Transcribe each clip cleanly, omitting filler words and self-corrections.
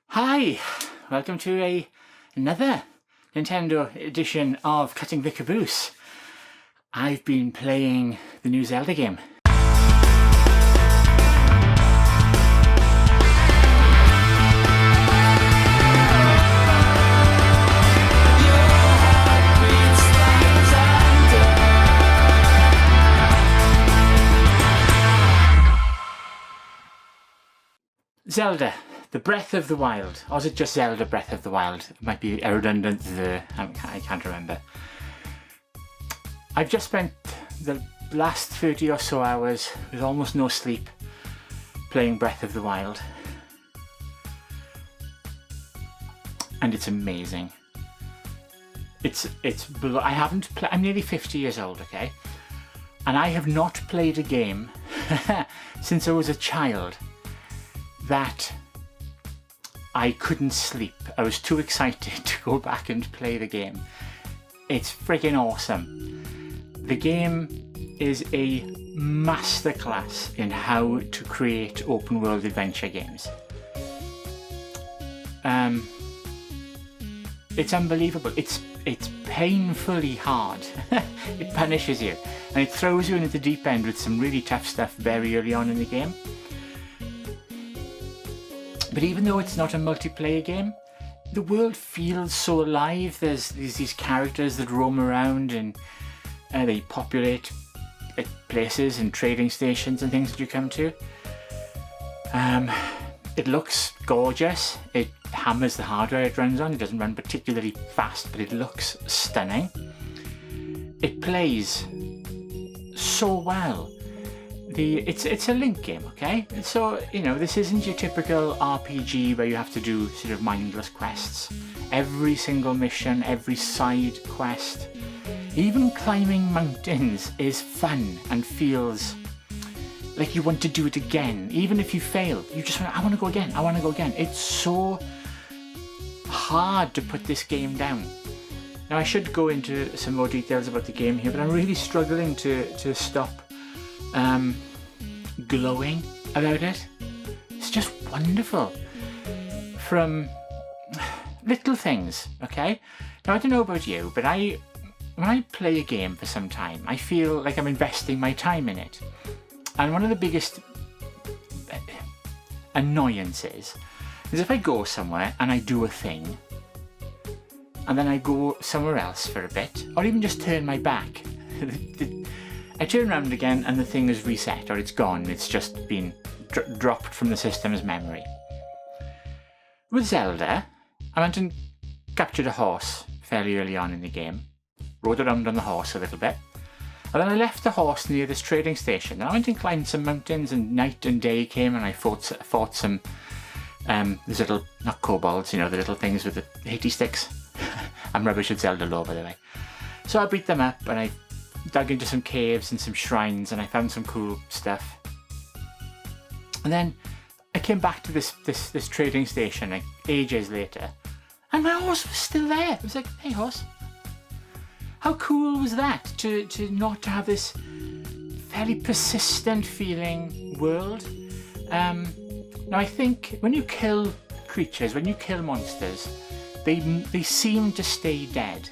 Hi, welcome to another Nintendo edition of Cutting the Caboose. I've been playing the new Zelda game. Zelda, the Breath of the Wild. Or is it just Zelda Breath of the Wild? It might be a redundant I can't remember. I've just spent the last 30 or so hours with almost no sleep playing Breath of the Wild. And it's amazing. I haven't played, I'm nearly 50 years old, okay? And I have not played a game since I was a child that I couldn't sleep. I was too excited to go back and play the game. It's freaking awesome. The game is a masterclass in how to create open world adventure games. It's unbelievable. It's painfully hard. It punishes you and it throws you into the deep end with some really tough stuff very early on in the game. But even though it's not a multiplayer game, the world feels so alive. There's these characters that roam around and they populate places and trading stations and things that you come to. It looks gorgeous. It hammers the hardware it runs on. It doesn't run particularly fast, but it looks stunning. It plays so well. It's a Link game, okay? So, you know, this isn't your typical RPG where you have to do sort of mindless quests. Every single mission, every side quest, even climbing mountains is fun and feels like you want to do it again. Even if you fail, you just want, I want to go again, I want to go again. It's so hard to put this game down. Now I should go into some more details about the game here, but I'm really struggling to stop glowing about it. It's just wonderful. From little things, okay? Now I don't know about you, but when I play a game for some time, I feel like I'm investing my time in it. And one of the biggest annoyances is if I go somewhere and I do a thing, and then I go somewhere else for a bit, or even just turn my back. I turn around again and the thing is reset, or it's gone. It's just been dropped from the system's memory. With Zelda, I went and captured a horse fairly early on in the game, rode around on the horse a little bit, and then I left the horse near this trading station. And I went and climbed some mountains, and night and day came, and I fought some these little, not kobolds, you know, the little things with the hitty sticks. I'm rubbish at Zelda lore, by the way. So I beat them up, and I dug into some caves and some shrines, and I found some cool stuff. And then I came back to this trading station like ages later, and my horse was still there. I was like, hey horse, how cool was that to not have this fairly persistent feeling world? Now I think when you kill creatures, when you kill monsters, they seem to stay dead.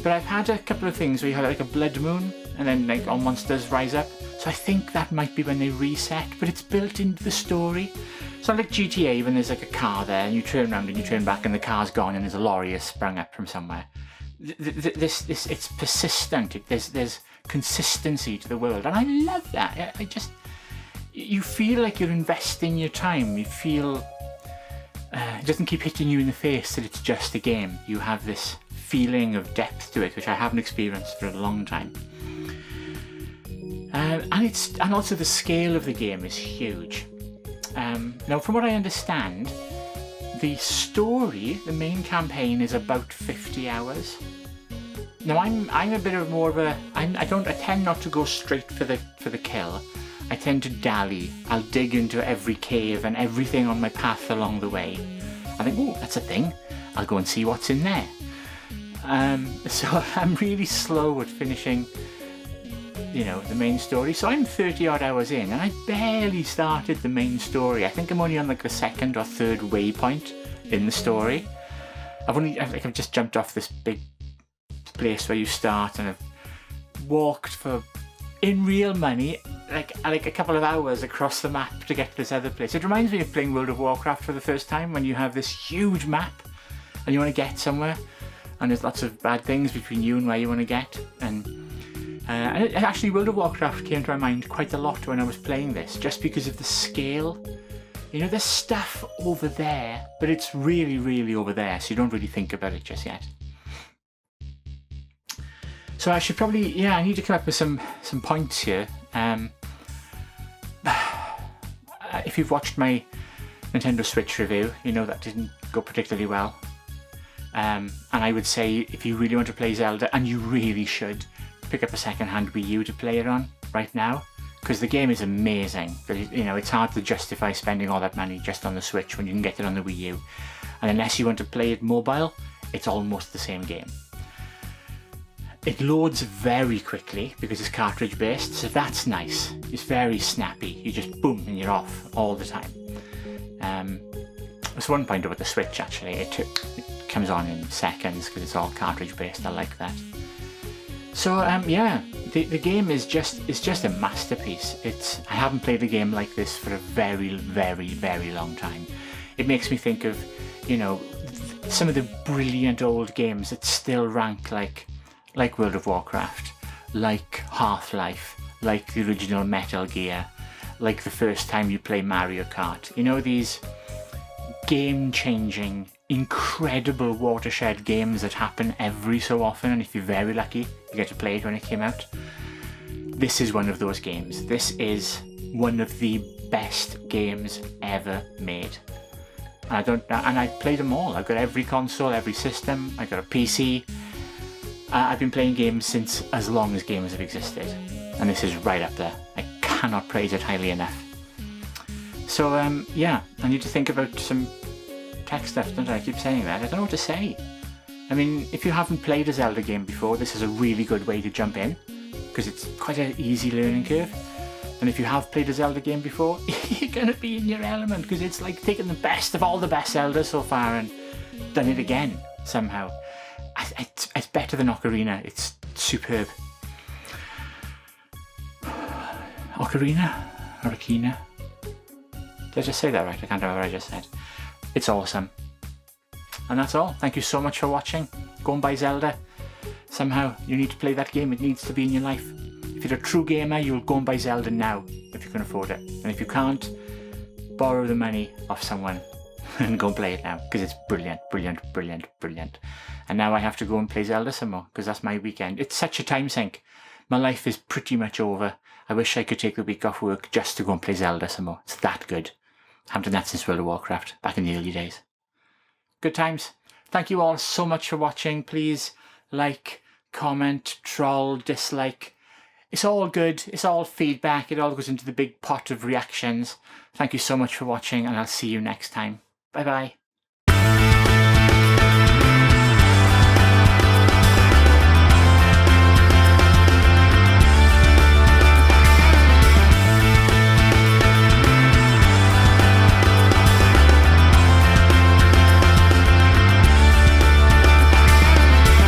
But I've had a couple of things where you have like a blood moon and then like all monsters rise up. So I think that might be when they reset, but it's built into the story. It's not like GTA when there's like a car there and you turn around and you turn back and the car's gone and there's a lorry has sprung up from somewhere. It's persistent. There's consistency to the world, and I love that. You feel like you're investing your time. You feel it doesn't keep hitting you in the face that it's just a game. You have this feeling of depth to it, which I haven't experienced for a long time. And also the scale of the game is huge. Now, from what I understand, the story, the main campaign, is about 50 hours. Now, I'm a bit of more of a. I tend not to go straight for the kill. I tend to dally. I'll dig into every cave and everything on my path along the way. I think, oh, that's a thing. I'll go and see what's in there. So I'm really slow at finishing you know, the main story. So I'm 30 odd hours in and I barely started the main story. I think I'm only on like the second or third waypoint in the story. I've just jumped off this big place where you start, and I've walked for, in real money, like a couple of hours across the map to get to this other place. It reminds me of playing World of Warcraft for the first time, when you have this huge map and you want to get somewhere, and there's lots of bad things between you and where you want to get. And actually World of Warcraft came to my mind quite a lot when I was playing this, just because of the scale. You know, there's stuff over there, but it's really, really over there, so you don't really think about it just yet. So I should probably, yeah, I need to come up with some points here. If you've watched my Nintendo Switch review, you know that didn't go particularly well. And I would say, if you really want to play Zelda, and you really should, pick up a second-hand Wii U to play it on right now, because the game is amazing. You know, it's hard to justify spending all that money just on the Switch when you can get it on the Wii U. And unless you want to play it mobile, it's almost the same game. It loads very quickly because it's cartridge based, so that's nice. It's very snappy. You just boom and you're off all the time. There's one point about the Switch actually. It comes on in seconds because it's all cartridge based. I like that. So yeah, the game is just a masterpiece. I haven't played a game like this for a very, very, very long time. It makes me think of, you know, some of the brilliant old games that still rank like World of Warcraft, like Half-Life, like the original Metal Gear, like the first time you play Mario Kart. You know, these game-changing, incredible watershed games that happen every so often, and if you're very lucky, you get to play it when it came out. This is one of those games. This is one of the best games ever made. And I played them all. I've got every console, every system. I've got a PC. I've been playing games since as long as games have existed, and this is right up there. I cannot praise it highly enough. So yeah, I need to think about some tech stuff, don't I? I keep saying that. I don't know what to say. I mean, if you haven't played a Zelda game before, this is a really good way to jump in, because it's quite an easy learning curve. And if you have played a Zelda game before, you're going to be in your element, because it's like taking the best of all the best Zeldas so far and done it again somehow. It's better than Ocarina. It's superb. Ocarina? Did I just say that right? I can't remember what I just said. It's awesome. And that's all. Thank you so much for watching. Go and buy Zelda. Somehow you need to play that game. It needs to be in your life. If you're a true gamer, you'll go and buy Zelda now if you can afford it. And if you can't, borrow the money off someone and go and play it now, because it's brilliant, brilliant, brilliant, brilliant. And now I have to go and play Zelda some more, because that's my weekend. It's such a time sink. My life is pretty much over. I wish I could take the week off work just to go and play Zelda some more. It's that good. I haven't done that since World of Warcraft, back in the early days. Good times. Thank you all so much for watching. Please like, comment, troll, dislike. It's all good. It's all feedback. It all goes into the big pot of reactions. Thank you so much for watching, and I'll see you next time. Bye bye.